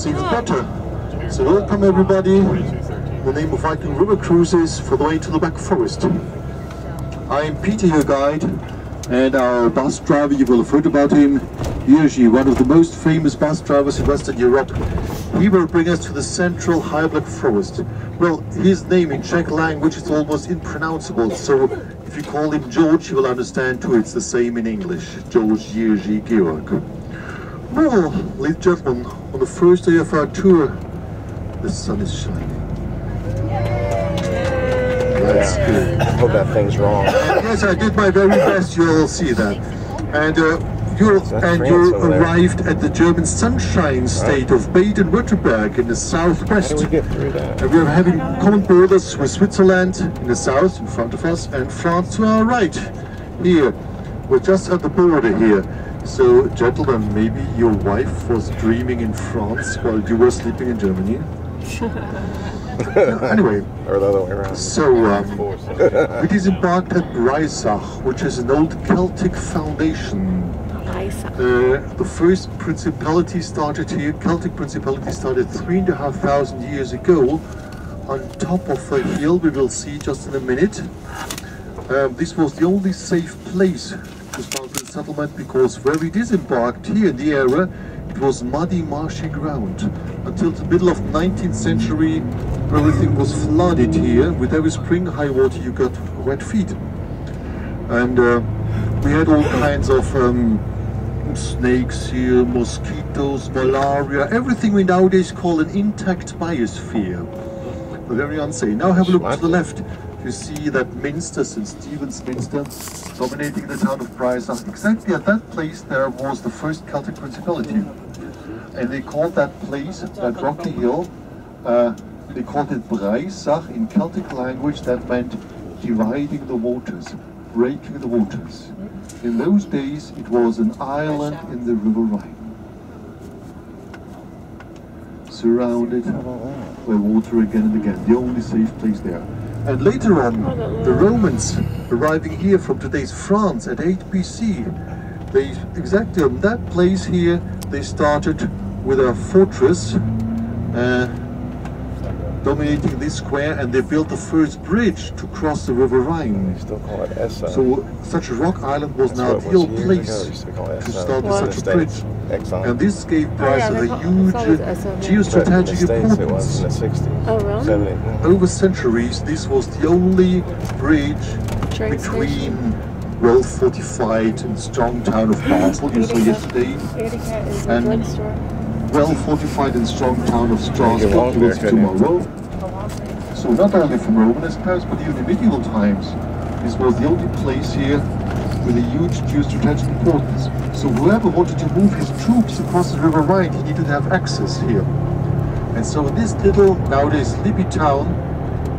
it's even better. So welcome everybody, in the name of Viking River Cruises, for the way to the Black Forest. I am Peter, your guide, and our bus driver, you will have heard about him, Jiří, one of the most famous bus drivers in Western Europe. He will bring us to the central High Black Forest. Well, his name in Czech language is almost impronounceable, so if you call him George, you will understand too, it's the same in English. George Jiří Georg. Well, ladies and gentlemen, on the first day of our tour, the sun is shining. That's good. I hope that thing's wrong. Yes, I did my very best, you'll see that. And you arrived at the German sunshine state of Baden-Württemberg in the southwest. How do we get through that? And we're having common borders with Switzerland in the south, in front of us, and France to our right. Here, we're just at the border here. So, gentlemen, maybe your wife was dreaming in France while you were sleeping in Germany? Anyway, or the other way around. So, we disembarked at Breisach, which is an old Celtic foundation. The first principality started here, Celtic principality started 3,500 years ago, on top of a hill we will see just in a minute. This was the only safe place to start the settlement, because where we disembarked here in the area, it was muddy, marshy ground. Until the middle of the 19th century, everything was flooded here. With every spring high water, you got wet feet. And we had all kinds of snakes here, mosquitoes, malaria, everything we nowadays call an intact biosphere. Very unsafe. Now have a look to the left. You see that Minster, St. Stephen's Minster, dominating the town of Breisach. Exactly at that place there was the first Celtic principality. And they called that place, that rocky hill, they called it Breisach. In Celtic language that meant dividing the waters, breaking the waters. In those days it was an island in the River Rhine, surrounded by water again and again, the only safe place there. And later on, the Romans arriving here from today's France at 8 BC, they exactly on that place here, they started with a fortress dominating this square, and they built the first bridge to cross the River Rhine. They still call it Essa. So such a rock island was now the ideal place to start with such a bridge. And this gave Breisach a huge geostrategic importance. In the 60s. Oh, really? 70s. Over centuries, this was the only bridge between well-fortified and strong town of Basel, you saw yesterday, and well-fortified and strong town of Strasbourg, you will see tomorrow. So not only from Romanesque times, but even in medieval times, this was the only place here with a huge geostrategic importance. So whoever wanted to move his troops across the River Rhine, he needed to have access here. And so this little, nowadays sleepy town,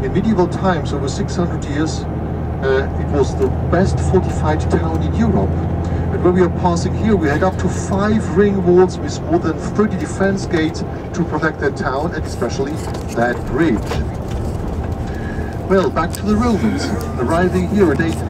in medieval times, over 600 years, it was the best fortified town in Europe. And when we are passing here, we had up to 5 ring walls with more than 30 defense gates to protect that town, and especially that bridge. Well, back to the Romans, arriving here at 8